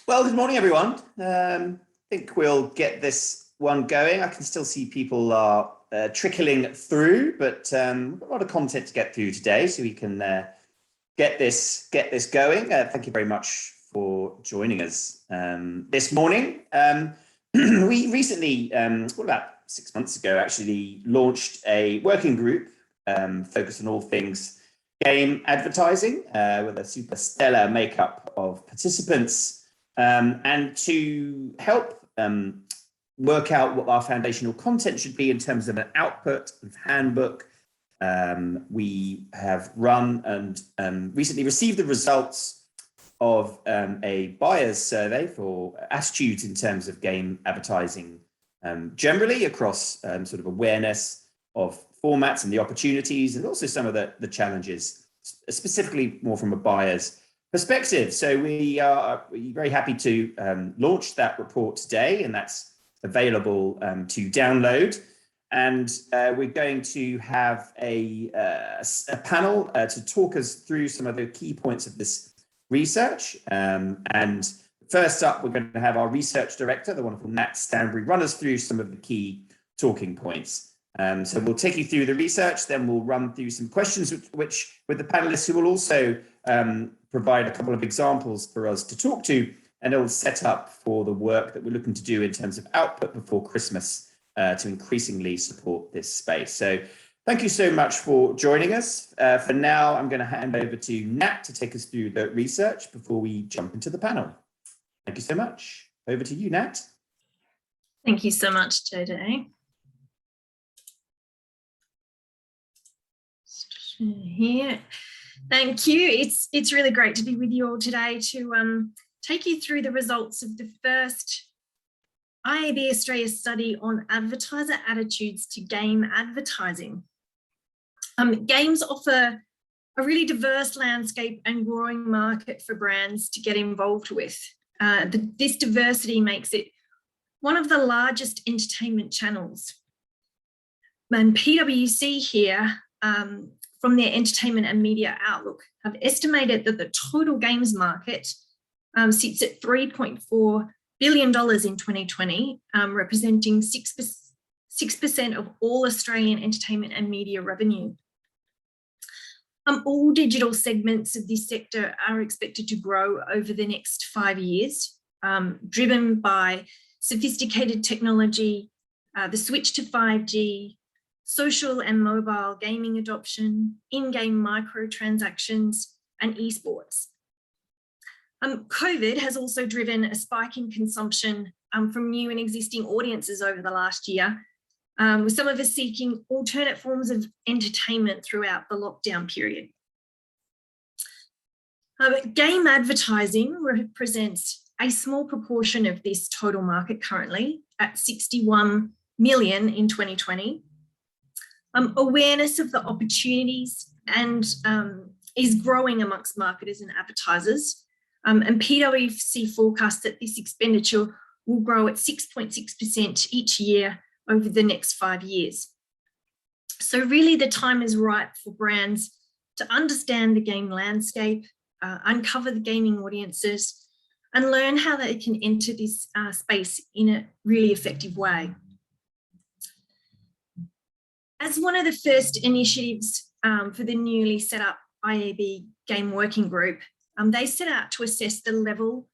Well, good morning, everyone. I think we'll get this one going. I can still see people are trickling through, but we've got a lot of content to get through today, so we can get this going. Thank you very much for joining us this morning. We recently, about 6 months ago, actually launched a working group focused on all things game advertising with a super stellar makeup of participants. And to help work out what our foundational content should be in terms of an output of handbook, we have run and recently received the results of a buyer's survey for attitudes in terms of game advertising generally across sort of awareness of formats and the opportunities, and also some of the challenges, specifically more from a buyer's perspective. So we are very happy to launch that report today, and that's available to download. And we're going to have a panel to talk us through some of the key points of this research. And first up, we're going to have our research director, the wonderful Nat Stanbury, run us through some of the key talking points. So we'll take you through the research, then we'll run through some questions, which with the panelists who will also provide a couple of examples for us to talk to, and it'll set up for the work that we're looking to do in terms of output before Christmas to increasingly support this space. So thank you so much for joining us. For now, I'm going to hand over to Nat to take us through the research before we jump into the panel. Thank you so much. Over to you, Nat. Thank you so much, JJ. Here. Thank you. It's really great to be with you all today to take you through the results of the first IAB Australia study on advertiser attitudes to game advertising. Games offer a really diverse landscape and growing market for brands to get involved with. This diversity makes it one of the largest entertainment channels. And PwC here, from their entertainment and media outlook, have estimated that the total games market sits at $3.4 billion in 2020, representing 6% of all Australian entertainment and media revenue. All digital segments of this sector are expected to grow over the next 5 years, driven by sophisticated technology, the switch to 5G, social and mobile gaming adoption, in-game microtransactions, and esports. COVID has also driven a spike in consumption from new and existing audiences over the last year, with some of us seeking alternate forms of entertainment throughout the lockdown period. Game advertising represents a small proportion of this total market currently at 61 million in 2020. Awareness of the opportunities and is growing amongst marketers and advertisers. And PwC forecasts that this expenditure will grow at 6.6% each year over the next 5 years. So really the time is right for brands to understand the game landscape, uncover the gaming audiences, and learn how they can enter this space in a really effective way. As one of the first initiatives for the newly set up IAB Game Working Group, they set out to assess the level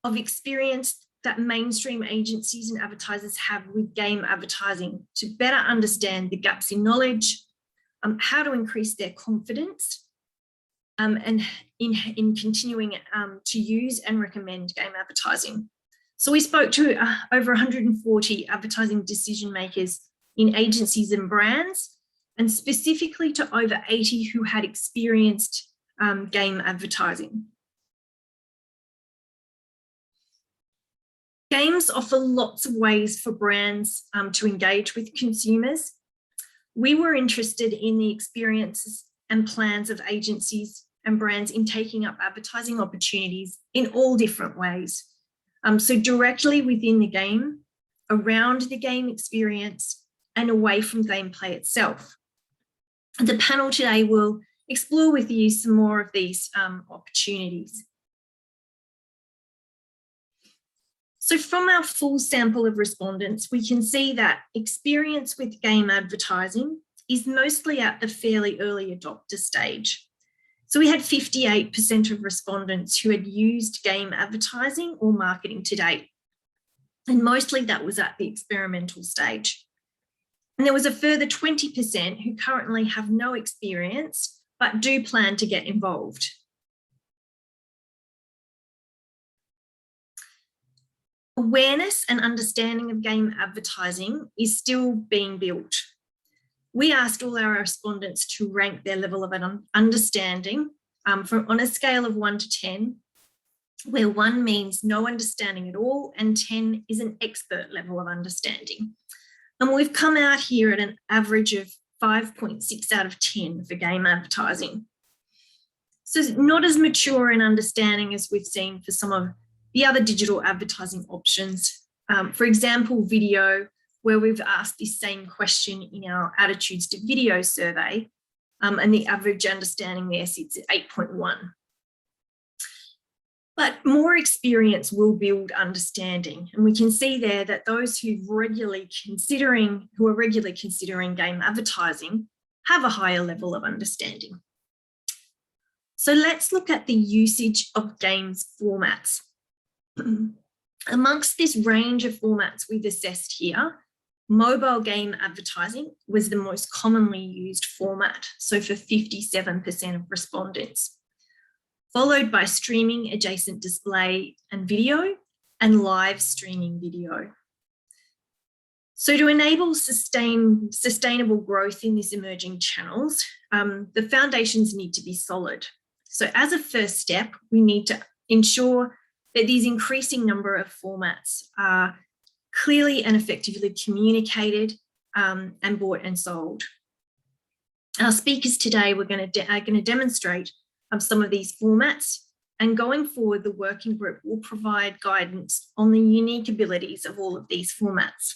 of experience that mainstream agencies and advertisers have with game advertising to better understand the gaps in knowledge, how to increase their confidence, and in continuing to use and recommend game advertising. So we spoke to over 140 advertising decision makers in agencies and brands, and specifically to over 80 who had experienced game advertising. Games offer lots of ways for brands to engage with consumers. We were interested in the experiences and plans of agencies and brands in taking up advertising opportunities in all different ways. So directly within the game, around the game experience, and away from gameplay itself. The panel today will explore with you some more of these opportunities. So from our full sample of respondents, we can see that experience with game advertising is mostly at the fairly early adopter stage. So we had 58% of respondents who had used game advertising or marketing to date. And mostly that was at the experimental stage. And there was a further 20% who currently have no experience, but do plan to get involved. Awareness and understanding of game advertising is still being built. We asked all our respondents to rank their level of understanding on a scale of 1 to 10, where 1 means no understanding at all and 10 is an expert level of understanding. And we've come out here at an average of 5.6 out of 10 for game advertising. So not as mature in understanding as we've seen for some of the other digital advertising options. For example, video, where we've asked this same question in our attitudes to video survey, and the average understanding there sits at 8.1. But more experience will build understanding. And we can see there that those who are regularly considering game advertising have a higher level of understanding. So let's look at the usage of games formats. Amongst this range of formats we've assessed here, mobile game advertising was the most commonly used format, so for 57% of respondents, followed by streaming adjacent display and video and live streaming video. So to enable sustainable growth in these emerging channels, the foundations need to be solid. So as a first step, we need to ensure that these increasing number of formats are clearly and effectively communicated and bought and sold. Our speakers today are going to demonstrate some of these formats, and going forward, the working group will provide guidance on the unique abilities of all of these formats.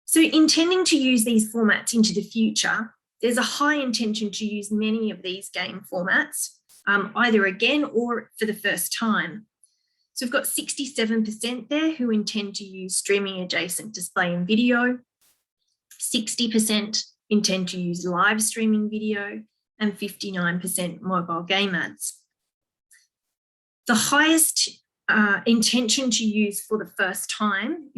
So intending to use these formats into the future, there's a high intention to use many of these game formats, either again or for the first time. So we've got 67% there who intend to use streaming adjacent display and video, 60% intend to use live streaming video, and 59% mobile game ads. The highest intention to use for the first time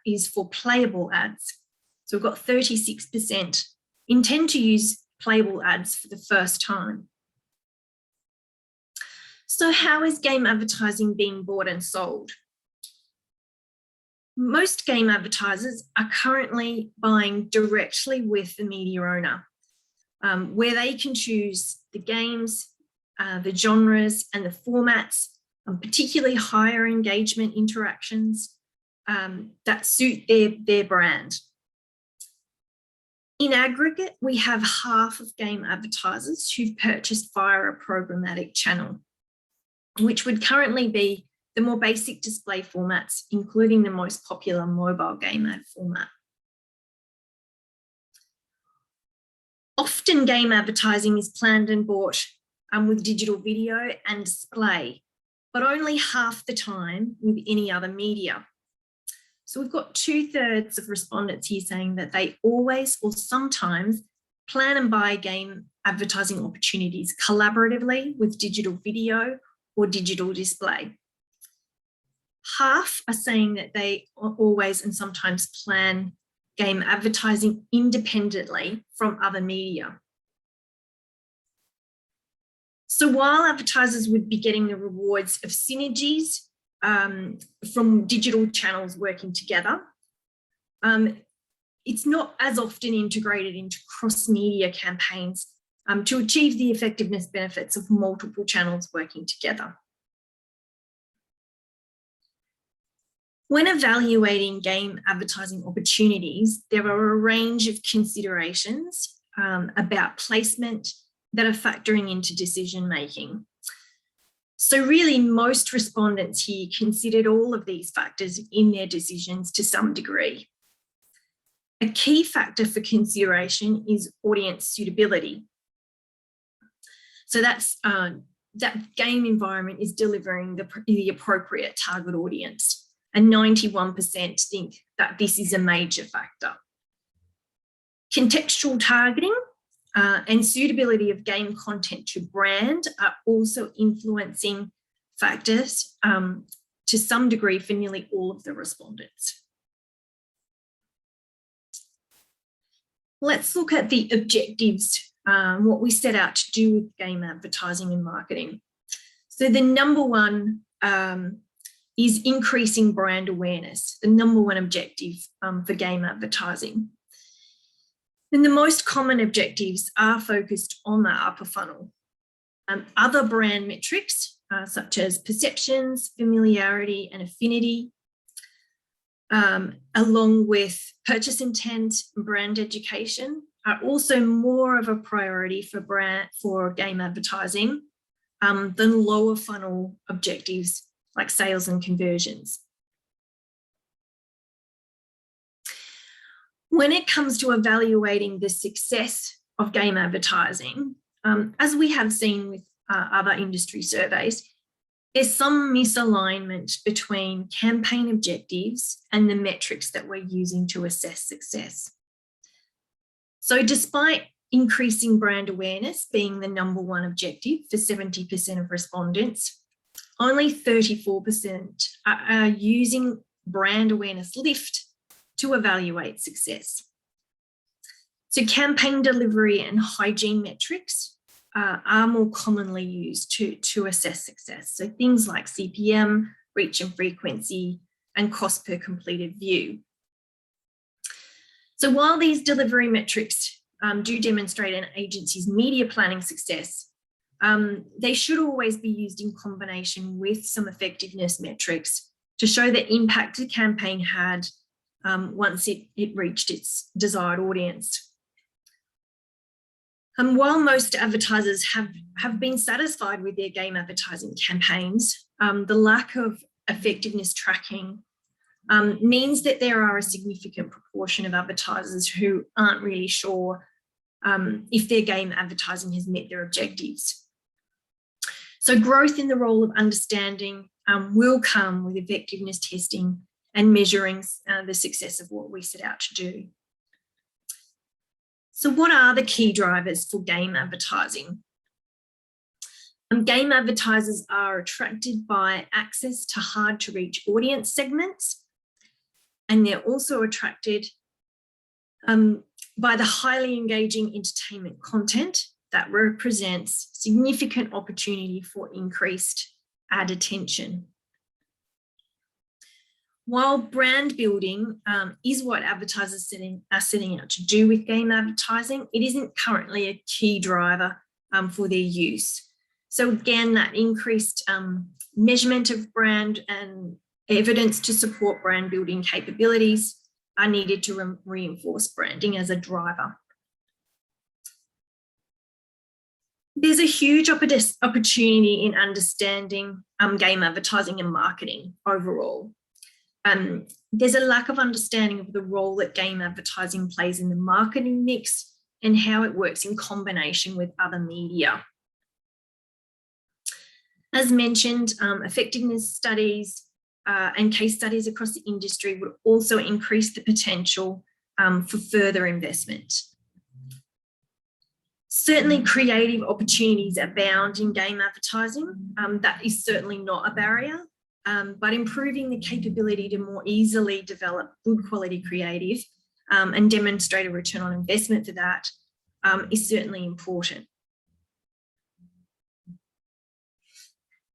is for playable ads. So we've got 36% intend to use playable ads for the first time. So how is game advertising being bought and sold? Most game advertisers are currently buying directly with the media owner, where they can choose the games, the genres and the formats, particularly higher engagement interactions that suit their brand. In aggregate, we have half of game advertisers who've purchased via a programmatic channel, which would currently be the more basic display formats, including the most popular mobile game ad format. Often game advertising is planned and bought with digital video and display, but only half the time with any other media. So we've got 2/3 of respondents here saying that they always or sometimes plan and buy game advertising opportunities collaboratively with digital video or digital display. Half are saying that they always and sometimes plan game advertising independently from other media. So while advertisers would be getting the rewards of synergies from digital channels working together, it's not as often integrated into cross-media campaigns to achieve the effectiveness benefits of multiple channels working together. When evaluating game advertising opportunities, there are a range of considerations about placement that are factoring into decision-making. So really, most respondents here considered all of these factors in their decisions to some degree. A key factor for consideration is audience suitability. So that's that game environment is delivering the appropriate target audience, and 91% think that this is a major factor. Contextual targeting and suitability of game content to brand are also influencing factors to some degree for nearly all of the respondents. Let's look at the objectives, what we set out to do with game advertising and marketing. So the number one is increasing brand awareness, the number one objective for game advertising. And the most common objectives are focused on the upper funnel. Other brand metrics, such as perceptions, familiarity, and affinity, along with purchase intent and brand education, are also more of a priority for game advertising than lower funnel objectives like sales and conversions. When it comes to evaluating the success of game advertising, as we have seen with other industry surveys, there's some misalignment between campaign objectives and the metrics that we're using to assess success. So despite increasing brand awareness being the number one objective for 70% of respondents, only 34% are using brand awareness lift to evaluate success. So campaign delivery and hygiene metrics are more commonly used to assess success. So things like CPM, reach and frequency, and cost per completed view. So while these delivery metrics do demonstrate an agency's media planning success, they should always be used in combination with some effectiveness metrics to show the impact the campaign had once it reached its desired audience. And while most advertisers have been satisfied with their game advertising campaigns, the lack of effectiveness tracking means that there are a significant proportion of advertisers who aren't really sure if their game advertising has met their objectives. So growth in the role of understanding will come with effectiveness testing and measuring the success of what we set out to do. So what are the key drivers for game advertising? Game advertisers are attracted by access to hard to reach audience segments, and they're also attracted by the highly engaging entertainment content that represents significant opportunity for increased ad attention. While brand building is what advertisers are setting out to do with game advertising, it isn't currently a key driver for their use. So again, that increased measurement of brand and evidence to support brand building capabilities are needed to reinforce branding as a driver. There's a huge opportunity in understanding game advertising and marketing overall. There's a lack of understanding of the role that game advertising plays in the marketing mix and how it works in combination with other media. As mentioned, effectiveness studies and case studies across the industry would also increase the potential for further investment. Certainly creative opportunities abound in game advertising. That is certainly not a barrier. But improving the capability to more easily develop good quality creative and demonstrate a return on investment for that is certainly important.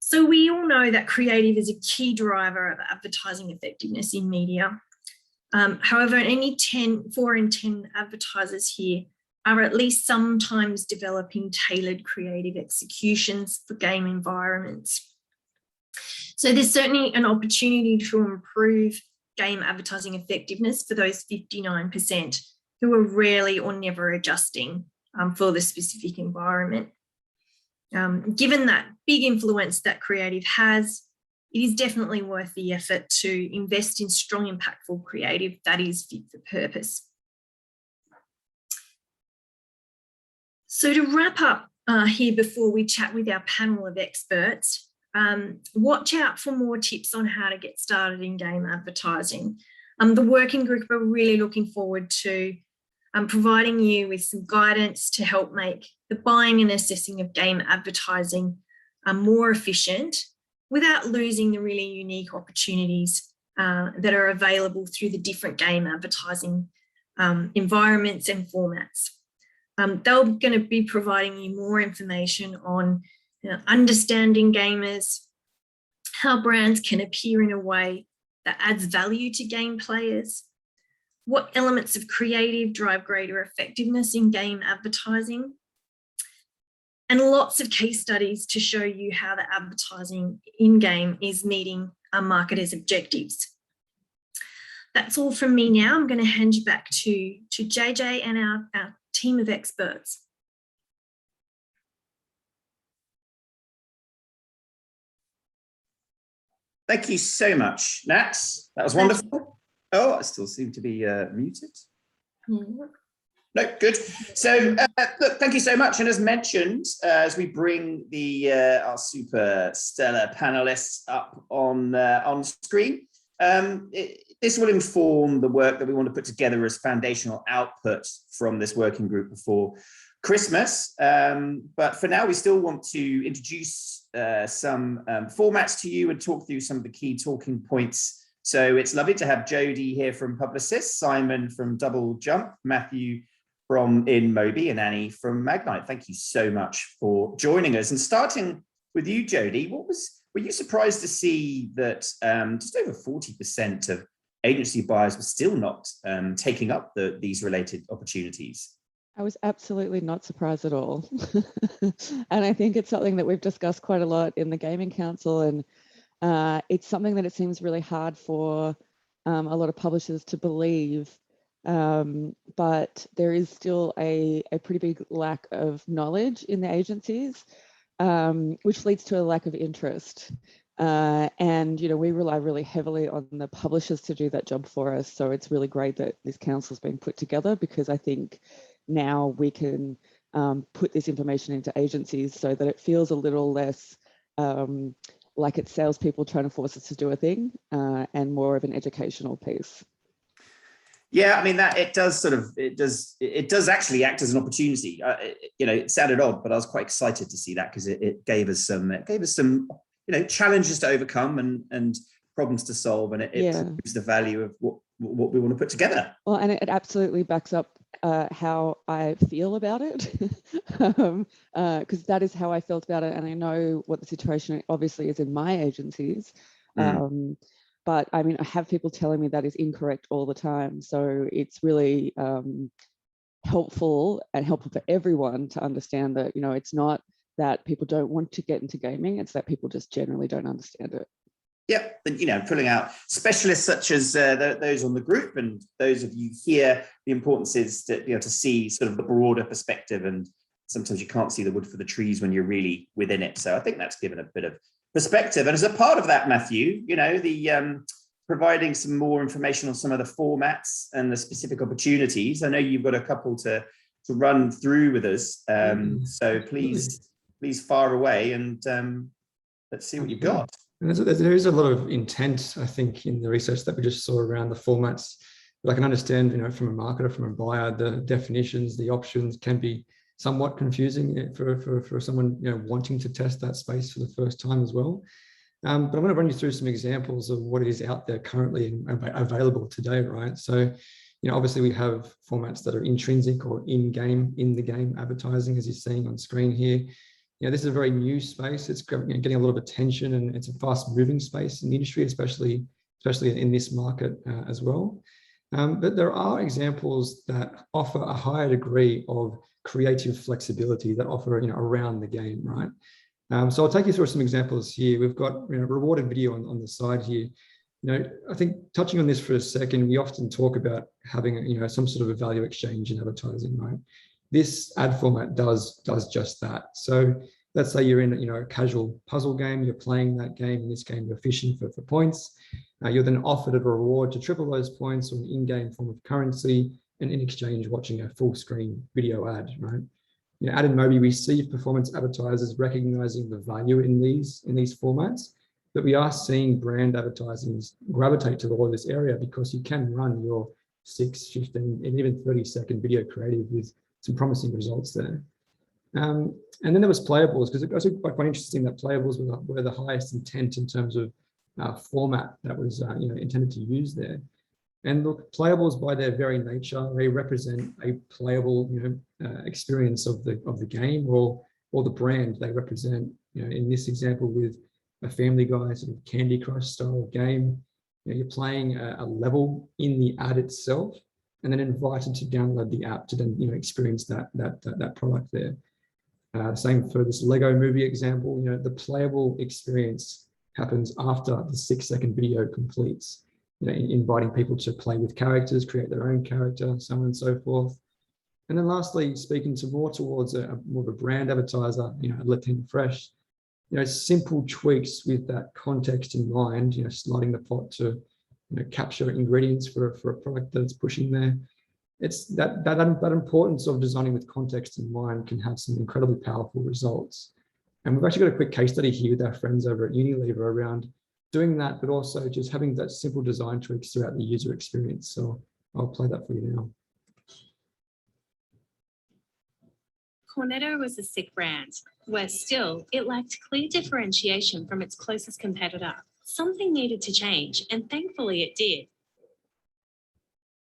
So we all know that creative is a key driver of advertising effectiveness in media. However, only 4 in 10 advertisers here are at least sometimes developing tailored creative executions for game environments. So there's certainly an opportunity to improve game advertising effectiveness for those 59% who are rarely or never adjusting for the specific environment. Given that big influence that creative has, it is definitely worth the effort to invest in strong, impactful creative that is fit for purpose. So to wrap up here before we chat with our panel of experts. Watch out for more tips on how to get started in game advertising. The working group are really looking forward to providing you with some guidance to help make the buying and assessing of game advertising more efficient without losing the really unique opportunities that are available through the different game advertising environments and formats. They're going to be providing you more information on understanding gamers, how brands can appear in a way that adds value to game players, what elements of creative drive greater effectiveness in game advertising, and lots of case studies to show you how the advertising in-game is meeting our marketers' objectives. That's all from me now. I'm going to hand you back to JJ and our team of experts. Thank you so much, Nat. That was wonderful. Oh, I still seem to be muted. No, good. So, look, thank you so much. And as mentioned, as we bring our super stellar panelists up on screen, this will inform the work that we want to put together as foundational output from this working group before Christmas. But for now, we still want to introduce some formats to you and talk through some of the key talking points. So it's lovely to have Jodie here from Publicis, Simon from Double Jump, Matthew from InMobi, and Annie from Magnite. Thank you so much for joining us. And starting with you, Jodie, were you surprised to see that just over 40% of agency buyers were still not taking up these related opportunities? I was absolutely not surprised at all. And I think it's something that we've discussed quite a lot in the Gaming Council, and it's something that it seems really hard for a lot of publishers to believe, but there is still a pretty big lack of knowledge in the agencies, which leads to a lack of interest. And, we rely really heavily on the publishers to do that job for us. So it's really great that this council has been put together, because I think now we can put this information into agencies so that it feels a little less like it's salespeople trying to force us to do a thing, and more of an educational piece. Yeah, I mean that it does actually act as an opportunity. It sounded odd, but I was quite excited to see that, because it gave us some challenges to overcome and problems to solve, and it proves the value of what we want to put together. Well, and it absolutely backs up how I feel about it, because that is how I felt about it, and I know what the situation obviously is in my agencies. But I mean, I have people telling me that is incorrect all the time. So it's really helpful for everyone to understand that, it's not that people don't want to get into gaming, it's that people just generally don't understand it. Yep, and pulling out specialists such as those on the group and those of you here, the importance is to be able to see sort of the broader perspective, and sometimes you can't see the wood for the trees when you're really within it. So I think that's given a bit of perspective. And as a part of that, Matthew, the providing some more information on some of the formats and the specific opportunities. I know you've got a couple to run through with us. So please fire away and let's see what you've got. There is a lot of intent, I think, in the research that we just saw around the formats. But I can understand, from a marketer, from a buyer, the definitions, the options can be somewhat confusing for someone wanting to test that space for the first time as well. But I'm going to run you through some examples of what is out there currently and available today, right? So, obviously we have formats that are intrinsic or in the game advertising, as you're seeing on screen here. This is a very new space. It's getting a lot of attention, and it's a fast-moving space in the industry, especially in this market as well. But there are examples that offer a higher degree of creative flexibility that offer around the game, right? So I'll take you through some examples here. We've got rewarded video on the side here. I think touching on this for a second, we often talk about having some sort of a value exchange in advertising, right? This ad format does just that. So let's say you're in a casual puzzle game, you're playing that game. In this game, you're fishing for points. You're then offered a reward to triple those points, or an in-game form of currency, and in exchange watching a full screen video ad, right? At Mobi, we see performance advertisers recognizing the value in these formats, but we are seeing brand advertisers gravitate toward this area because you can run your 6, 15, and even 30-second video creative with some promising results there. And then there was playables, because it was quite interesting that playables were the highest intent in terms of format that was intended to use there. And look, playables by their very nature, they represent a playable experience of the game or the brand they represent. In this example with a Family Guy sort of Candy Crush style game, you're playing a level in the ad itself, and then invited to download the app to then experience that product there. Same for this Lego movie example. The playable experience happens after the 6-second video completes. Inviting people to play with characters, create their own character, so on and so forth. And then lastly, speaking more towards more of a brand advertiser, Latin Fresh, simple tweaks with that context in mind, sliding the pot to capture ingredients for a product that's pushing there. It's that importance of designing with context in mind can have some incredibly powerful results. And we've actually got a quick case study here with our friends over at Unilever around doing that, but also just having that simple design tweaks throughout the user experience. So I'll play that for you now. Cornetto was a sick brand, where still it lacked clear differentiation from its closest competitor. Something needed to change, and thankfully it did.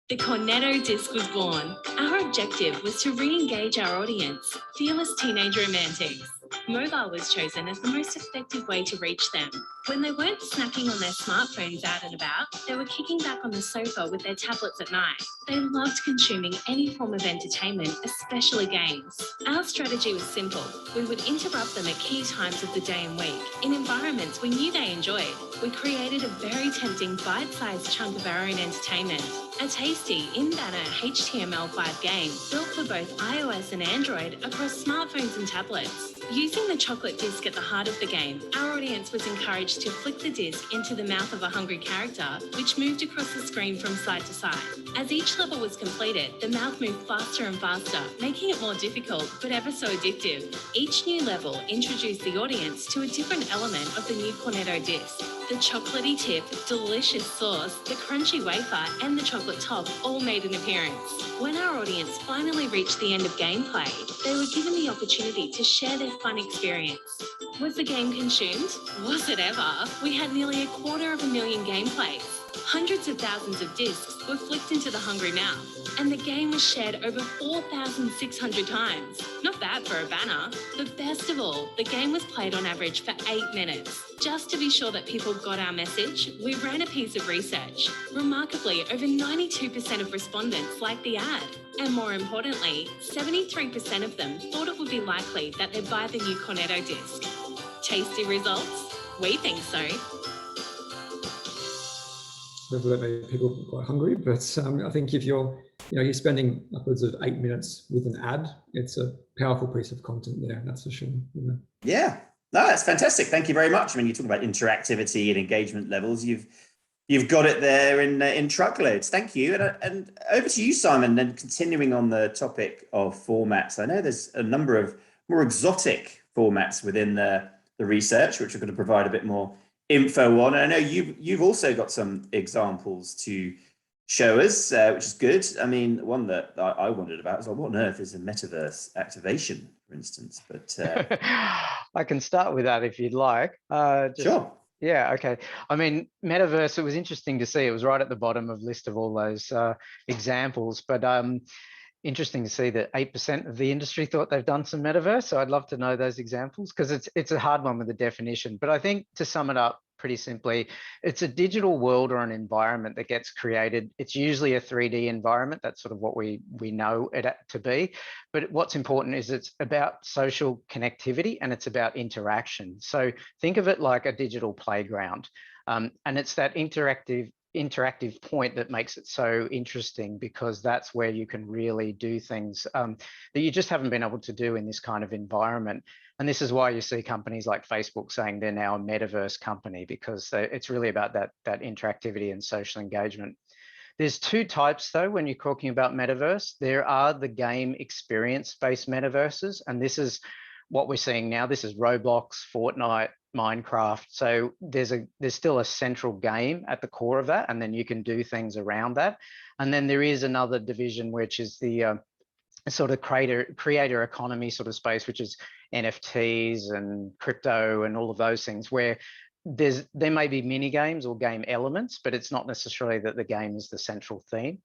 The Cornetto disc was born. Our objective was to re-engage our audience, fearless teenage romantics. Mobile was chosen as the most effective way to reach them. When they weren't snacking on their smartphones out and about, they were kicking back on the sofa with their tablets at night. They loved consuming any form of entertainment, especially games. Our strategy was simple. We would interrupt them at key times of the day and week, in environments we knew they enjoyed. We created a very tempting bite-sized chunk of our own entertainment. A tasty, in-banner HTML5 game built for both iOS and Android across smartphones and tablets. Using the chocolate disc at the heart of the game, our audience was encouraged to flick the disc into the mouth of a hungry character, which moved across the screen from side to side. As each level was completed, the mouth moved faster and faster, making it more difficult, but ever so addictive. Each new level introduced the audience to a different element of the new Cornetto disc. The chocolatey tip, delicious sauce, the crunchy wafer, and the chocolate top all made an appearance. When our audience finally reached the end of gameplay, they were given the opportunity to share their fun experience. Was the game consumed? Was it ever? We had nearly 250,000 gameplays. Hundreds of thousands of discs were flicked into the hungry mouth, and the game was shared over 4,600 times. Not bad for a banner. But best of all, the game was played on average for 8 minutes. Just to be sure that people got our message, we ran a piece of research. Remarkably, over 92% of respondents liked the ad. And more importantly, 73% of them thought it would be likely that they'd buy the new Cornetto disc. Tasty results? We think so. Hopefully that made people quite hungry, but I think if you're spending upwards of 8 minutes with an ad, it's a powerful piece of content there, that's for sure. Yeah, no, that's fantastic. Thank you very much. I mean, you talk about interactivity and engagement levels. You've got it there in truckloads. Thank you. And over to you, Simon. And continuing on the topic of formats, I know there's a number of more exotic formats within the research, which we're going to provide a bit more info on. And I know you've also got some examples to show us, which is good. I mean, one that I wondered about is, what on earth is a metaverse activation, for instance? But I can start with that if you'd like. Sure. Yeah, okay. I mean, metaverse, it was interesting to see. It was right at the bottom of the list of all those examples, but interesting to see that 8% of the industry thought they've done some metaverse. So I'd love to know those examples, because it's a hard one with the definition. But I think to sum it up pretty simply, it's a digital world or an environment that gets created. It's usually a 3D environment. That's sort of what we know it to be. But what's important is it's about social connectivity and it's about interaction. So think of it like a digital playground. And it's that interactive point that makes it so interesting, because that's where you can really do things that you just haven't been able to do in this kind of environment. And this is why you see companies like Facebook saying they're now a metaverse company, because it's really about that interactivity and social engagement. There's two types though, when you're talking about metaverse. There are the game experience-based metaverses, and this is what we're seeing now. This is Roblox, Fortnite, Minecraft. So there's still a central game at the core of that, and then you can do things around that. And then there is another division, which is the sort of creator economy sort of space, which is NFTs and crypto and all of those things, where there may be mini games or game elements, but it's not necessarily that the game is the central theme.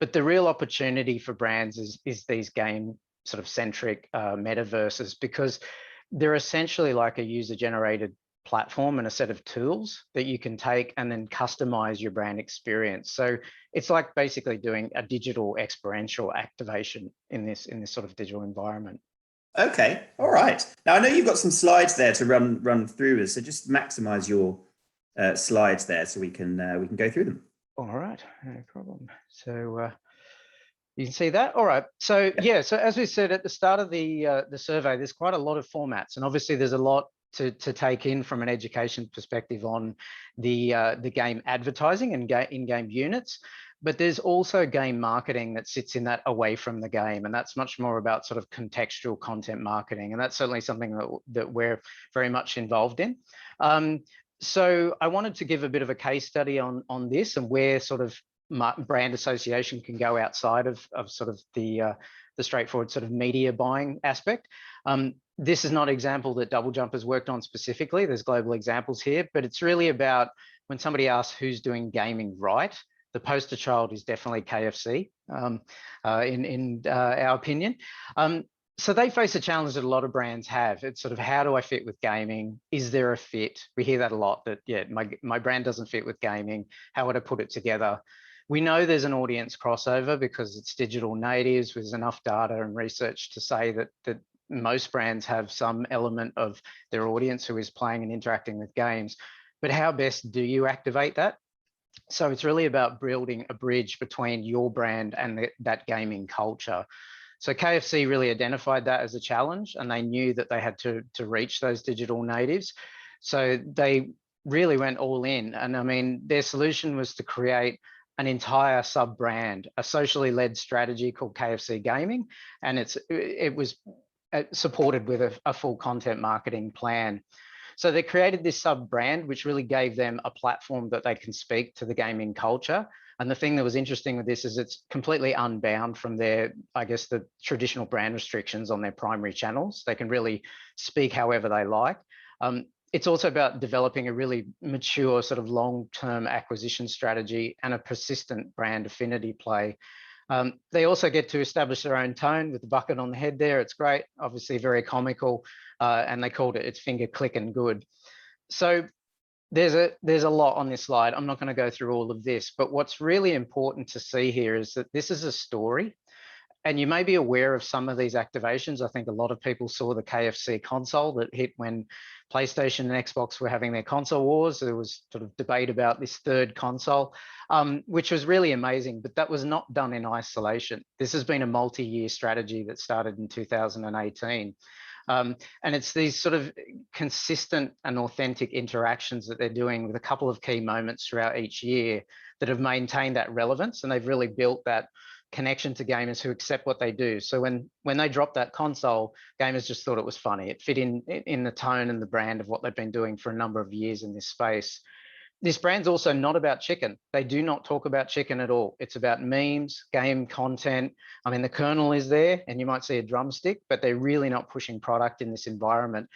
But the real opportunity for brands is these game sort of centric metaverses, because they're essentially like a user generated platform and a set of tools that you can take and then customize your brand experience. So it's like basically doing a digital experiential activation in this sort of digital environment. Okay, all right. Now I know you've got some slides there to run through us, so just maximize your slides there so we can go through them. All right, no problem. So you can see that. All right. So yeah. So as we said at the start of the survey, there's quite a lot of formats, and obviously there's a lot to take in from an education perspective on the game advertising and in-game units. But there's also game marketing that sits in that away from the game, and that's much more about sort of contextual content marketing, and that's certainly something that we're very much involved in. So I wanted to give a bit of a case study on this and where sort of brand association can go outside of sort of the straightforward sort of media buying aspect. This is not an example that Double Jump has worked on specifically. There's global examples here, but it's really about when somebody asks who's doing gaming right, the poster child is definitely KFC, in our opinion. So they face a challenge that a lot of brands have. It's sort of, how do I fit with gaming? Is there a fit? We hear that a lot, that, yeah, my brand doesn't fit with gaming. How would I put it together? We know there's an audience crossover because it's digital natives. There's enough data and research to say that most brands have some element of their audience who is playing and interacting with games. But how best do you activate that? So it's really about building a bridge between your brand and that gaming culture. So KFC really identified that as a challenge, and they knew that they had to reach those digital natives. So they really went all in. And I mean, their solution was to create an entire sub-brand, a socially led strategy called KFC Gaming. And it was supported with a full content marketing plan. So they created this sub-brand, which really gave them a platform that they can speak to the gaming culture. And the thing that was interesting with this is it's completely unbound from their, I guess, the traditional brand restrictions on their primary channels. They can really speak however they like. It's also about developing a really mature sort of long-term acquisition strategy and a persistent brand affinity play. They also get to establish their own tone with the bucket on the head there. It's great, obviously very comical, and they called it "It's finger clicking good." So there's a lot on this slide. I'm not going to go through all of this, but what's really important to see here is that this is a story. And you may be aware of some of these activations. I think a lot of people saw the KFC console that hit when PlayStation and Xbox were having their console wars. There was sort of debate about this third console, which was really amazing, but that was not done in isolation. This has been a multi-year strategy that started in 2018. And it's these sort of consistent and authentic interactions that they're doing with a couple of key moments throughout each year that have maintained that relevance, and they've really built that connection to gamers who accept what they do. So when they dropped that console, gamers just thought it was funny. It fit in the tone and the brand of what they've been doing for a number of years in this space. This brand's also not about chicken. They do not talk about chicken at all. It's about memes, game content. I mean, the kernel is there and you might see a drumstick, but they're really not pushing product in this environment.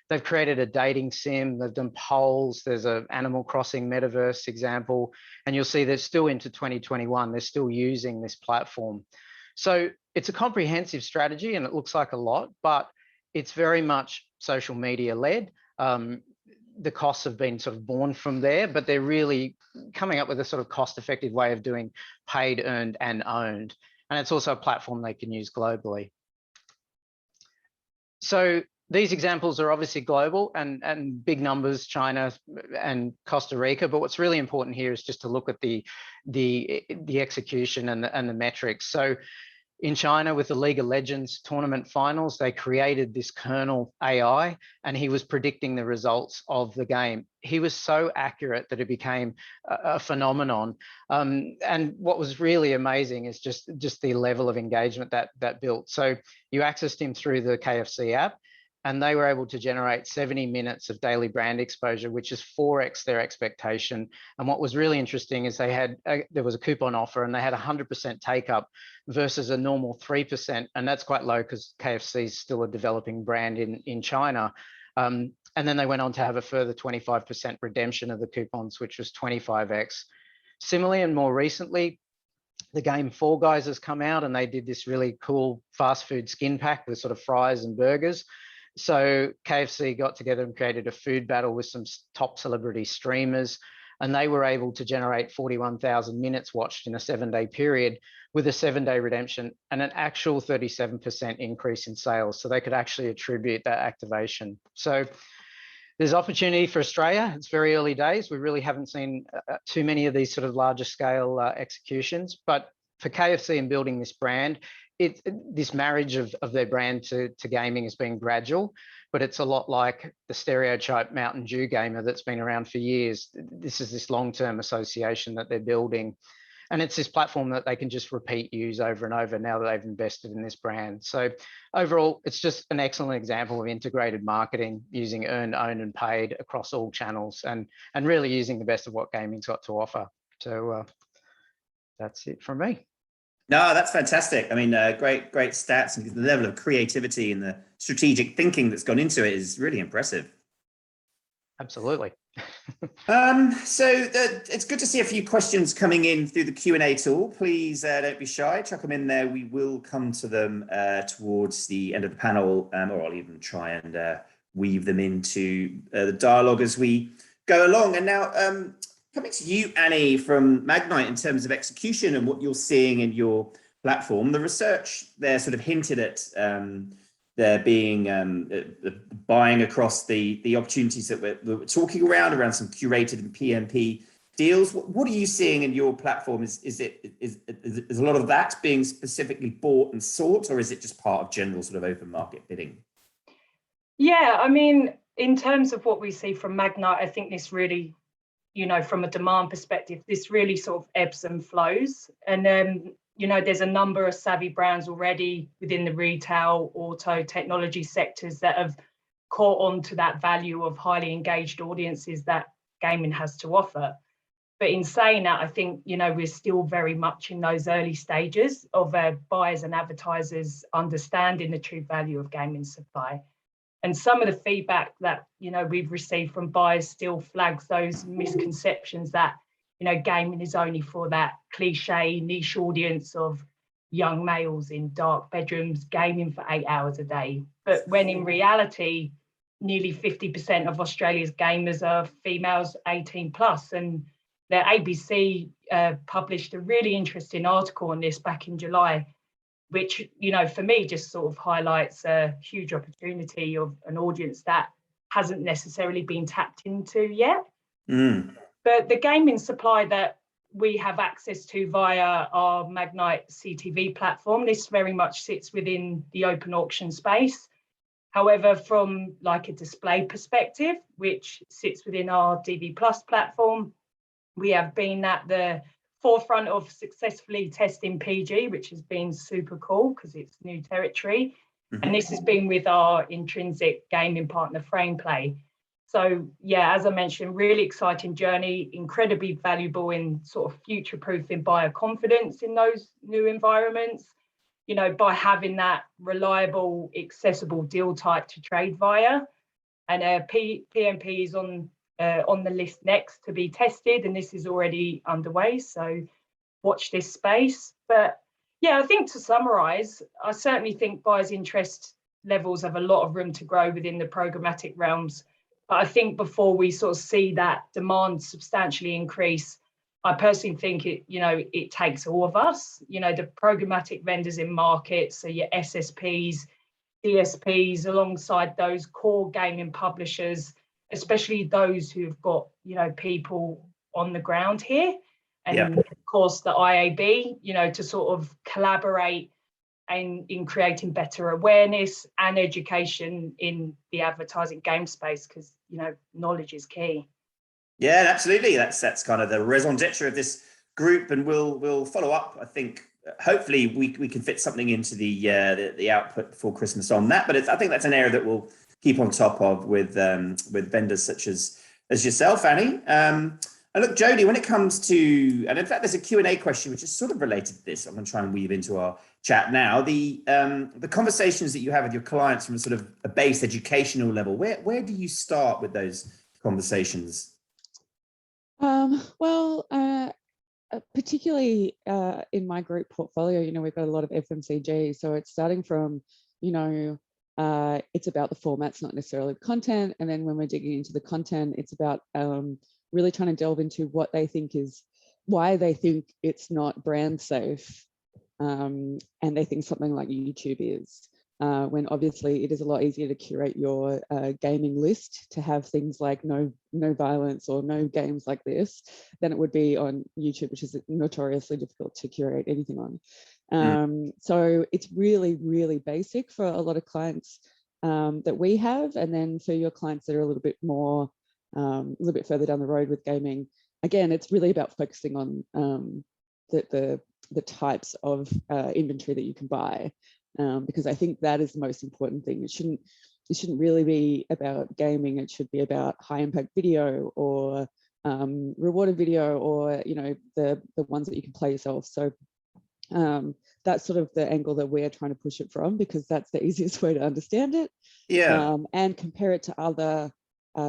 They've created a dating sim, they've done polls, there's an Animal Crossing metaverse example, and you'll see they're still into 2021, they're still using this platform. So it's a comprehensive strategy and it looks like a lot, but it's very much social media led. The costs have been sort of born from there, but they're really coming up with a sort of cost-effective way of doing paid, earned, and owned. And it's also a platform they can use globally. So these examples are obviously global and big numbers, China and Costa Rica. But what's really important here is just to look at the execution and the metrics. So In China, with the League of Legends tournament finals, they created this kernel AI, and he was predicting the results of the game. He was so accurate that it became a phenomenon. And what was really amazing is just the level of engagement that built. So you accessed him through the KFC app, and they were able to generate 70 minutes of daily brand exposure, which is 4x their expectation. And what was really interesting is there was a coupon offer, and they had 100% take up versus a normal 3%. And that's quite low because KFC is still a developing brand in China. And then they went on to have a further 25% redemption of the coupons, which was 25x. Similarly, and more recently, the game Fall Guys has come out, and they did this really cool fast food skin pack with sort of fries and burgers. So KFC got together and created a food battle with some top celebrity streamers, and they were able to generate 41,000 minutes watched in a 7-day period with a 7-day redemption and an actual 37% increase in sales. So they could actually attribute that activation. So there's opportunity for Australia. It's very early days. We really haven't seen too many of these sort of larger scale executions, but for KFC and building this brand, this marriage of their brand to gaming has been gradual, but it's a lot like the stereotype Mountain Dew gamer that's been around for years. This is this long-term association that they're building. And it's this platform that they can just repeat use over and over now that they've invested in this brand. So overall, it's just an excellent example of integrated marketing using earned, owned and paid across all channels and really using the best of what gaming's got to offer. So that's it from me. No, that's fantastic. I mean, great stats, and the level of creativity and the strategic thinking that's gone into it is really impressive. Absolutely. So it's good to see a few questions coming in through the Q&A tool. Please don't be shy, chuck them in there. We will come to them towards the end of the panel, or I'll even try and weave them into the dialogue as we go along. And now coming to you, Annie, from Magnite, in terms of execution and what you're seeing in your platform, the research there sort of hinted at there being buying across the opportunities that we're talking around some curated and PMP deals. What are you seeing in your platform? Is a lot of that being specifically bought and sought, or is it just part of general sort of open market bidding? Yeah, I mean, in terms of what we see from Magnite, I think this really, from a demand perspective, this really sort of ebbs and flows. And then, there's a number of savvy brands already within the retail, auto, technology sectors that have caught on to that value of highly engaged audiences that gaming has to offer. But in saying that, I think, we're still very much in those early stages of buyers and advertisers understanding the true value of gaming supply. And some of the feedback that, we've received from buyers still flags those misconceptions that, gaming is only for that cliche niche audience of young males in dark bedrooms gaming for 8 hours a day. But when in reality, nearly 50% of Australia's gamers are females 18 plus. And the ABC published a really interesting article on this back in July, which, for me, just sort of highlights a huge opportunity of an audience that hasn't necessarily been tapped into yet. But the gaming supply that we have access to via our Magnite CTV platform, this very much sits within the open auction space. However, from like a display perspective, which sits within our DV Plus platform, we have been at the forefront of successfully testing PG, which has been super cool because it's new territory. And this has been with our intrinsic gaming partner Frameplay. So yeah, as I mentioned, really exciting journey, incredibly valuable in sort of future-proofing buyer confidence in those new environments, by having that reliable, accessible deal type to trade via. And PMP is on the list next to be tested, and this is already underway, so watch this space. But yeah, I think to summarize, I certainly think buyers' interest levels have a lot of room to grow within the programmatic realms. But I think before we sort of see that demand substantially increase, I personally think it takes all of us, the programmatic vendors in markets, so your SSPs, DSPs, alongside those core gaming publishers, especially those who've got, people on the ground here. And of course, the IAB, to sort of collaborate in creating better awareness and education in the advertising game space, because, you know, knowledge is key. Yeah, absolutely. That's kind of the raison d'etre of this group, and we'll follow up. I think hopefully we can fit something into the output before Christmas on that. But I think that's an area that we'll keep on top of with vendors such as yourself, Annie. And look, Jodie, when it comes to, and in fact, there's a Q&A question which is sort of related to this. I'm going to try and weave into our chat now. The conversations that you have with your clients from a sort of a base educational level, where do you start with those conversations? Particularly in my group portfolio, you know, we've got a lot of FMCG, so it's starting from, you know, it's about the formats, not necessarily the content. And then when we're digging into the content, it's about really trying to delve into what they think is, why they think it's not brand safe. And they think something like YouTube is, when obviously it is a lot easier to curate your gaming list to have things like no violence or no games like this than it would be on YouTube, which is notoriously difficult to curate anything on. So it's really, really basic for a lot of clients that we have. And then for your clients that are a little bit more, a little bit further down the road with gaming, again, it's really about focusing on the types of inventory that you can buy. Because I think that is the most important thing. It shouldn't really be about gaming. It should be about high impact video or rewarded video, or, you know, the ones that you can play yourself. So that's sort of the angle that we're trying to push it from, because that's the easiest way to understand it. Yeah. And compare it to other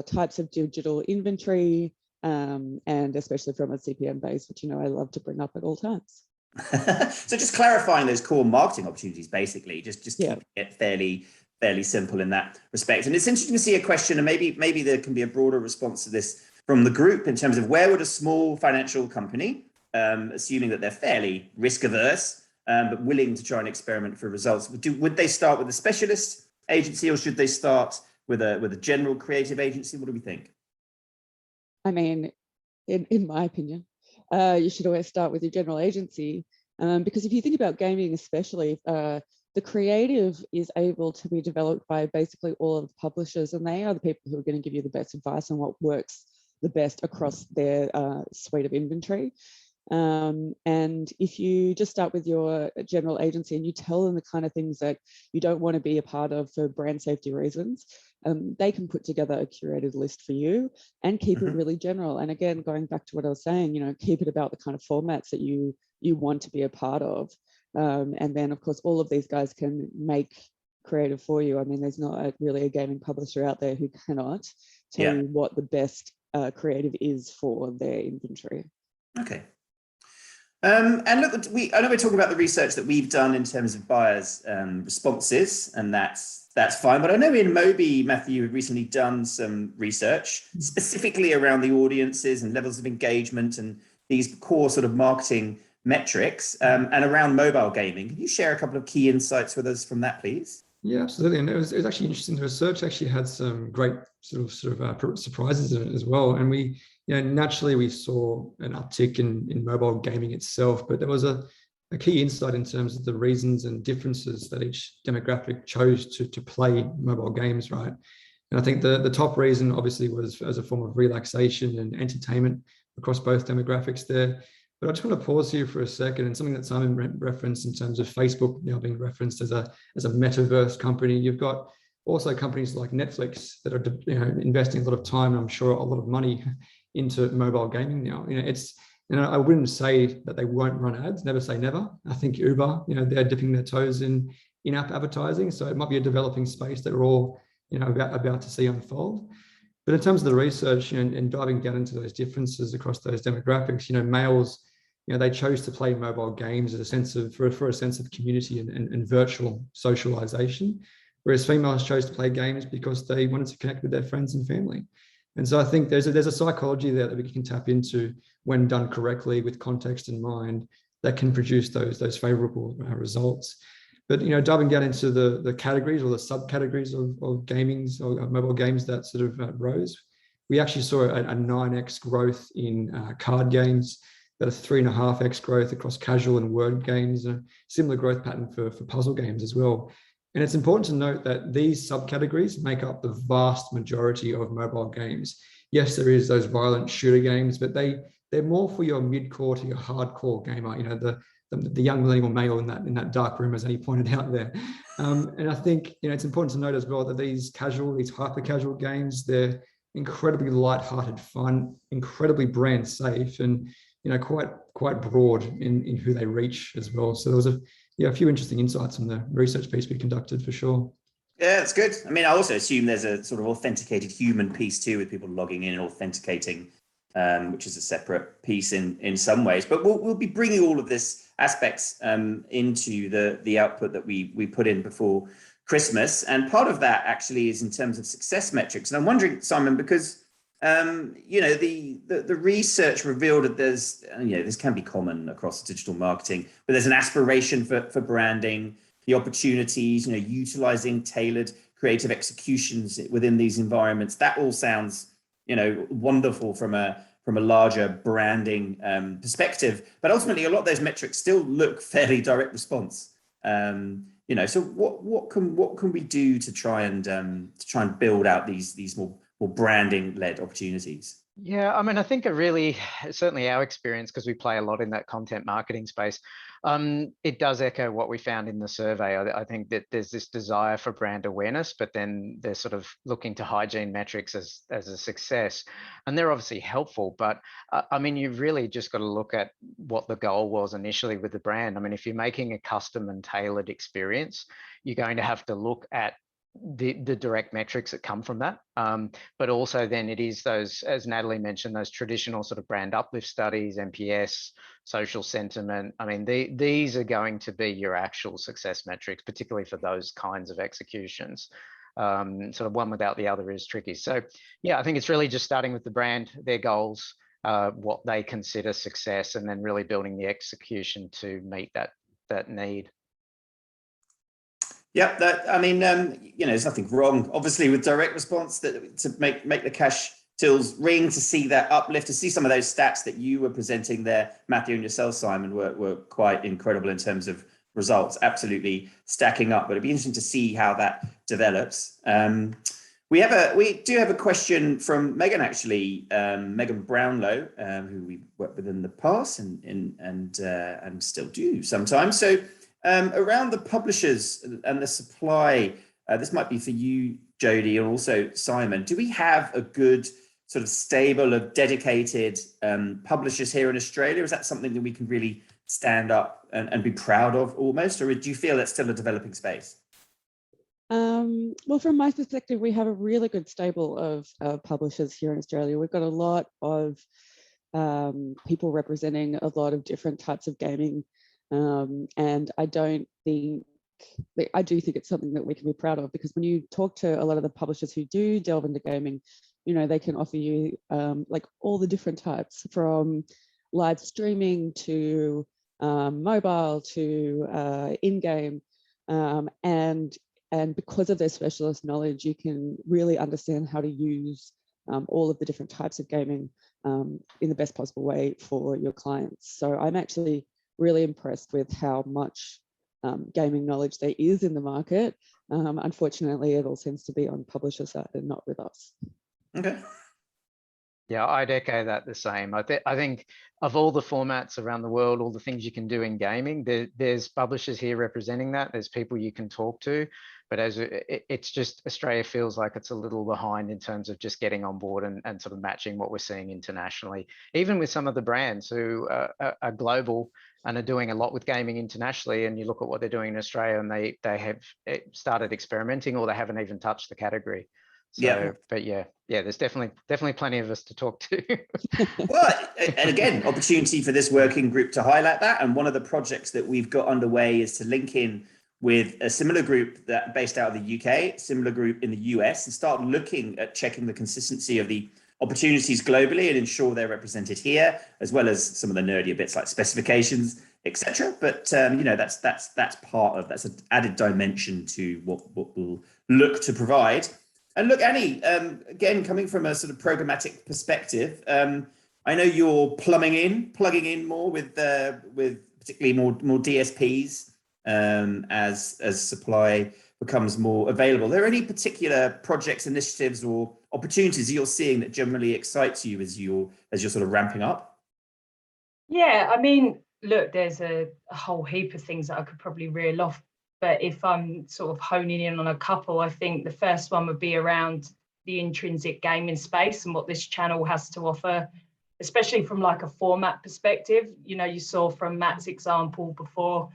types of digital inventory, and especially from a CPM base, which, you know, I love to bring up at all times. So just clarifying those core marketing opportunities, basically, just keeping it fairly simple in that respect. And it's interesting to see a question, and maybe there can be a broader response to this from the group in terms of where would a small financial company, assuming that they're fairly risk averse, but willing to try and experiment for results, would they start with a specialist agency, or should they start with a general creative agency? What do we think? I mean, in my opinion, you should always start with your general agency, because if you think about gaming especially, the creative is able to be developed by basically all of the publishers, and they are the people who are going to give you the best advice on what works the best across their suite of inventory. And if you just start with your general agency and you tell them the kind of things that you don't want to be a part of for brand safety reasons, they can put together a curated list for you and keep it really general. And again, going back to what I was saying, you know, keep it about the kind of formats that you want to be a part of. And then, of course, all of these guys can make creative for you. I mean, there's not really a gaming publisher out there who cannot tell you what the best creative is for their inventory. Okay. And look, I know we're talking about the research that we've done in terms of buyers' responses, and that's fine. But I know in Moby, Matthew, have recently done some research specifically around the audiences and levels of engagement and these core sort of marketing metrics, and around mobile gaming. Can you share a couple of key insights with us from that, please? Yeah, absolutely. And it was actually interesting. The research actually had some great sort of surprises in it as well. And we, you know, naturally we saw an uptick in mobile gaming itself, but there was a key insight in terms of the reasons and differences that each demographic chose to play mobile games, right? And I think the top reason obviously was as a form of relaxation and entertainment across both demographics there. But I just want to pause here for a second, and something that Simon referenced in terms of Facebook now being referenced as a metaverse company. You've got also companies like Netflix that are, you know, investing a lot of time, and I'm sure a lot of money into mobile gaming now. You know, I wouldn't say that they won't run ads. Never say never. I think Uber, you know, they're dipping their toes in in-app advertising, so it might be a developing space that we're all, you know, about to see unfold. But in terms of the research, you know, and diving down into those differences across those demographics, you know, males, you know, they chose to play mobile games as a sense of for a sense of community and virtual socialization, whereas females chose to play games because they wanted to connect with their friends and family. And so I think there's a psychology there that we can tap into when done correctly with context in mind that can produce those favorable results. But, you know, diving down into the categories or the subcategories of gamings or mobile games that sort of rose, we actually saw a 9x growth in card games. about a 3.5x growth across casual and word games, a similar growth pattern for puzzle games as well. And it's important to note that these subcategories make up the vast majority of mobile games. Yes, there is those violent shooter games, but they're more for your mid-core to your hardcore gamer, you know, the young millennial male in that dark room, as Annie pointed out there. And I think, you know, it's important to note as well that these hyper casual games, they're incredibly light-hearted fun, incredibly brand safe, and, you know, quite broad in who they reach as well. So there was a few interesting insights in the research piece we conducted for sure. Yeah, that's good. I mean, I also assume there's a sort of authenticated human piece too, with people logging in and authenticating, which is a separate piece in some ways. But we'll be bringing all of this aspects into the output that we put in before Christmas. And part of that actually is in terms of success metrics. And I'm wondering, Simon, because you know, the research revealed that there's, you know, this can be common across digital marketing, but there's an aspiration for branding, the opportunities, you know, utilizing tailored creative executions within these environments. That all sounds, you know, wonderful from a larger branding perspective, but ultimately a lot of those metrics still look fairly direct response. You know, so what can we do to try and build out these more branding led opportunities? Yeah, I mean, I think certainly our experience, because we play a lot in that content marketing space, it does echo what we found in the survey. I think that there's this desire for brand awareness, but then they're sort of looking to hygiene metrics as a success. And they're obviously helpful, but I mean, you've really just got to look at what the goal was initially with the brand. I mean, if you're making a custom and tailored experience, you're going to have to look at the direct metrics that come from that, but also then it is those, as Natalie mentioned, those traditional sort of brand uplift studies, NPS, social sentiment. I mean, these are going to be your actual success metrics, particularly for those kinds of executions. Sort of one without the other is tricky. So yeah, I think it's really just starting with the brand, their goals, what they consider success, and then really building the execution to meet that need. Yeah, I mean, you know, there's nothing wrong, obviously, with direct response to make the cash tills ring, to see that uplift, to see some of those stats that you were presenting there, Matthew, and yourself, Simon, were quite incredible in terms of results, absolutely stacking up. But it'd be interesting to see how that develops. We do have a question from Megan, actually, Megan Brownlow, who we worked with in the past and still do sometimes. So. Around the publishers and the supply, this might be for you, Jodie, and also Simon. Do we have a good sort of stable of dedicated publishers here in Australia? Is that something that we can really stand up and be proud of almost? Or do you feel it's still a developing space? Well, from my perspective, we have a really good stable of publishers here in Australia. We've got a lot of people representing a lot of different types of gaming. And I do think it's something that we can be proud of, because when you talk to a lot of the publishers who do delve into gaming, you know, they can offer you like all the different types, from live streaming to mobile to in-game, and because of their specialist knowledge, you can really understand how to use all of the different types of gaming in the best possible way for your clients. So I'm actually really impressed with how much gaming knowledge there is in the market. Unfortunately, it all seems to be on publisher side and not with us. Okay. Yeah, I'd echo that the same. I think of all the formats around the world, all the things you can do in gaming, there's publishers here representing that. There's people you can talk to, but it's just Australia feels like it's a little behind in terms of just getting on board and sort of matching what we're seeing internationally, even with some of the brands who are global and are doing a lot with gaming internationally. And you look at what they're doing in Australia, and they have started experimenting, or they haven't even touched the category. So, yeah. But yeah, there's definitely plenty of us to talk to. Well, and again, opportunity for this working group to highlight that. And one of the projects that we've got underway is to link in with a similar group that based out of the UK, similar group in the US, and start looking at checking the consistency of the opportunities globally and ensure they're represented here, as well as some of the nerdier bits like specifications, etc. But you know, that's an added dimension to what we'll look to provide. And look, Annie, again, coming from a sort of programmatic perspective, I know you're plugging in more with particularly more DSPs as supply becomes more available. Are there any particular projects, initiatives, or opportunities you're seeing that generally excites you as you're sort of ramping up? Yeah, I mean, look, there's a whole heap of things that I could probably reel off, but if I'm sort of honing in on a couple, I think the first one would be around the intrinsic gaming space and what this channel has to offer, especially from like a format perspective. You know, you saw from Matt's example before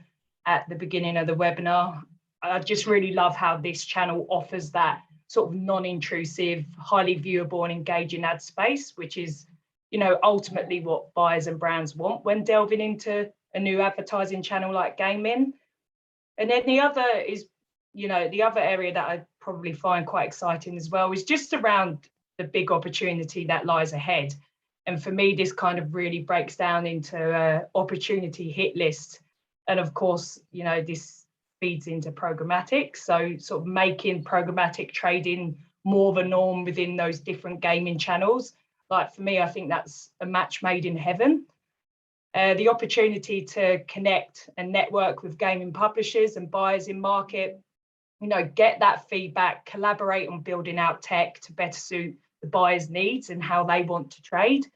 at the beginning of the webinar, I just really love how this channel offers that sort of non-intrusive, highly viewable and engaging ad space, which is, you know, ultimately what buyers and brands want when delving into a new advertising channel like gaming. And then the other is, you know, the other area that I probably find quite exciting as well is just around the big opportunity that lies ahead. And for me, this kind of really breaks down into an opportunity hit list. And of course, you know, this feeds into programmatic. So sort of making programmatic trading more of a norm within those different gaming channels. Like for me, I think that's a match made in heaven. The opportunity to connect and network with gaming publishers and buyers in market, you know, get that feedback, collaborate on building out tech to better suit the buyer's needs and how they want to trade.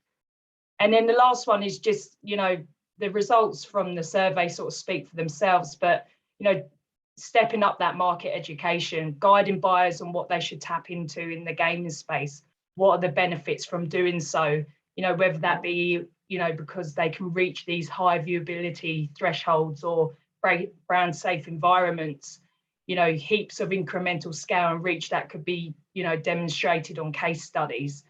And then the last one is just, you know, the results from the survey sort of speak for themselves, but, you know, stepping up that market education, guiding buyers on what they should tap into in the gaming space. What are the benefits from doing so? You know, whether that be, you know, because they can reach these high viewability thresholds or brand safe environments, you know, heaps of incremental scale and reach that could be, you know, demonstrated on case studies.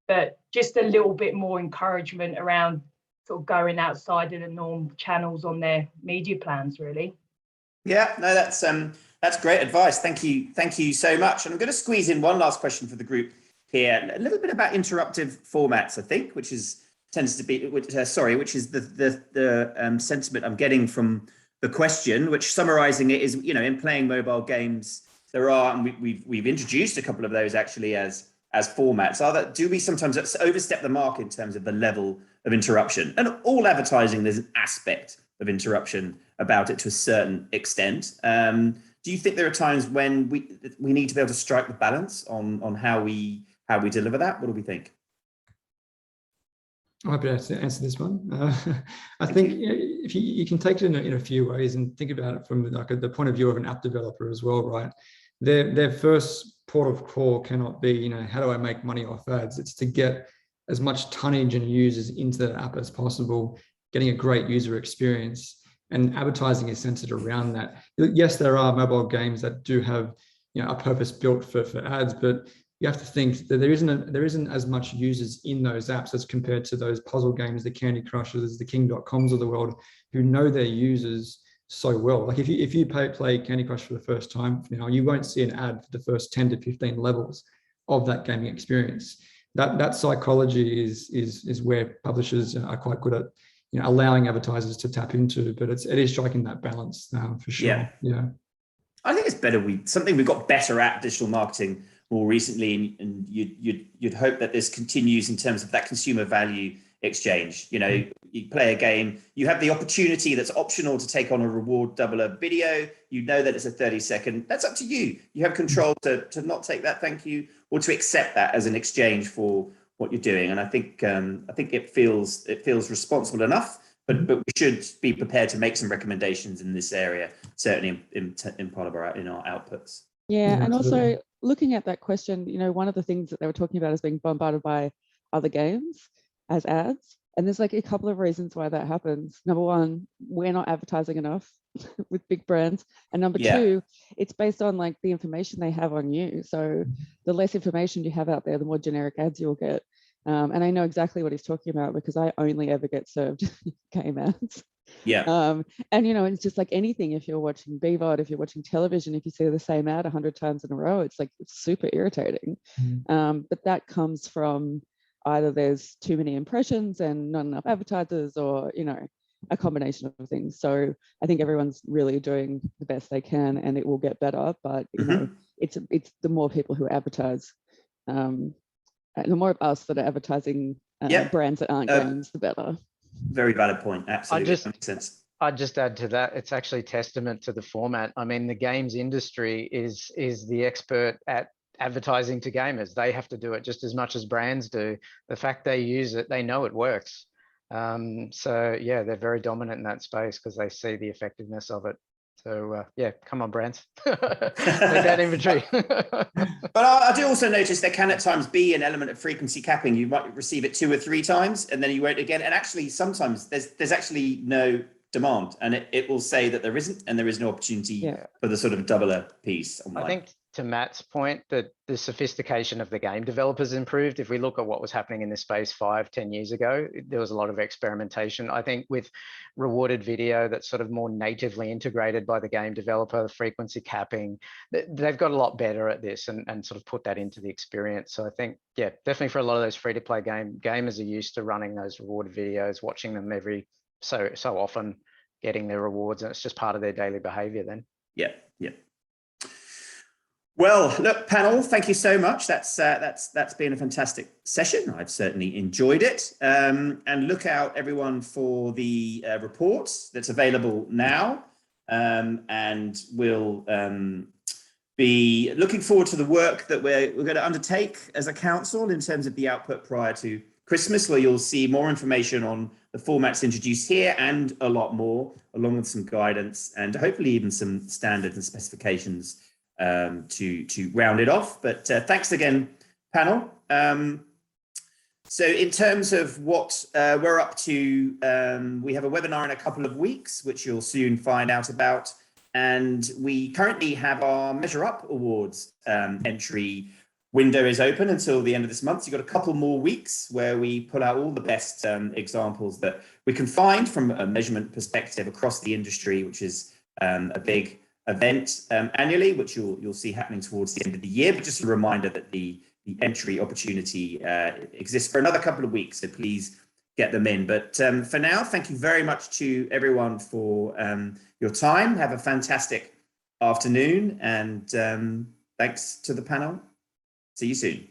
But just a little bit more encouragement around sort of going outside of the norm channels on their media plans, really. Yeah, no, that's great advice. Thank you so much. And I'm going to squeeze in one last question for the group here, a little bit about interruptive formats, I think, which is the sentiment I'm getting from the question, which summarizing it is, you know, in playing mobile games, there are, and we've introduced a couple of those actually as formats. Do we sometimes overstep the mark in terms of the level of interruption? And all advertising, there's an aspect of interruption about it to a certain extent. Do you think there are times when we need to be able to strike the balance on how we deliver that? What do we think? I'm happy to answer this one. I think if you can take it in a few ways and think about it from like the point of view of an app developer as well, right? Their first port of call cannot be, you know, how do I make money off ads? It's to get as much tonnage and users into the app as possible, getting a great user experience. And advertising is centered around that. Yes, there are mobile games that do have, you know, a purpose built for ads, but you have to think that there isn't as much users in those apps as compared to those puzzle games, the Candy Crushers, the King.coms of the world, who know their users so well. Like if you play Candy Crush for the first time now, you won't see an ad for the first 10 to 15 levels of that gaming experience. That psychology is where publishers are quite good at, you know, allowing advertisers to tap into, but it is striking that balance for sure. Yeah. I think it's better. Something we've got better at digital marketing more recently, and you'd hope that this continues in terms of that consumer value exchange. You know, you play a game, you have the opportunity that's optional to take on a reward doubler video. You know that it's a 30-second. That's up to you. You have control to not take that thank you or to accept that as an exchange for what you're doing. And I think it feels responsible enough. But we should be prepared to make some recommendations in this area, certainly in part of our outputs. Yeah, and also looking at that question, you know, one of the things that they were talking about is being bombarded by other games as ads. And there's like a couple of reasons why that happens. Number one, we're not advertising enough with big brands. And number two, it's based on like the information they have on you. So the less information you have out there, the more generic ads you'll get. And I know exactly what he's talking about because I only ever get served game ads. Yeah. And you know, it's just like anything. If you're watching BVOD, if you're watching television, if you see the same ad 100 times in a row, it's super irritating. But that comes from either there's too many impressions and not enough advertisers, or you know, a combination of things. So I think everyone's really doing the best they can, and it will get better. But you know, it's the more people who advertise, the more of us that are advertising brands that aren't games, the better. Very valid point. Absolutely. That makes sense. I'd just add to that, it's actually testament to the format. I mean, the games industry is the expert at advertising to gamers. They have to do it just as much as brands do. The fact they use it, they know it works. So yeah, they're very dominant in that space because they see the effectiveness of it. So yeah, come on, brands, take that inventory. But I do also notice there can at times be an element of frequency capping. You might receive it 2 or 3 times and then you won't again. And actually, sometimes there's actually no demand, and it will say that there isn't, and there is no opportunity for the sort of doubler piece online. I think to Matt's point, that the sophistication of the game developers improved. If we look at what was happening in this space 5-10 years ago, there was a lot of experimentation. I think with rewarded video that's sort of more natively integrated by the game developer, frequency capping, they've got a lot better at this and sort of put that into the experience. So I think, yeah, definitely for a lot of those free-to-play gamers are used to running those rewarded videos, watching them every so often, getting their rewards, and it's just part of their daily behavior then. Yeah. Well, look, panel, thank you so much. That's been a fantastic session. I've certainly enjoyed it. And look out, everyone, for the report that's available now. And we'll be looking forward to the work that we're going to undertake as a council in terms of the output prior to Christmas, where you'll see more information on the formats introduced here and a lot more, along with some guidance and hopefully even some standards and specifications to round it off. But thanks again, panel. So in terms of what we're up to, we have a webinar in a couple of weeks, which you'll soon find out about. And we currently have our Measure Up Awards entry window is open until the end of this month. So you've got a couple more weeks where we pull out all the best examples that we can find from a measurement perspective across the industry, which is a big event annually, which you'll see happening towards the end of the year. But just a reminder that the entry opportunity exists for another couple of weeks, so please get them in. But for now, thank you very much to everyone for your time. Have a fantastic afternoon, and thanks to the panel. See you soon.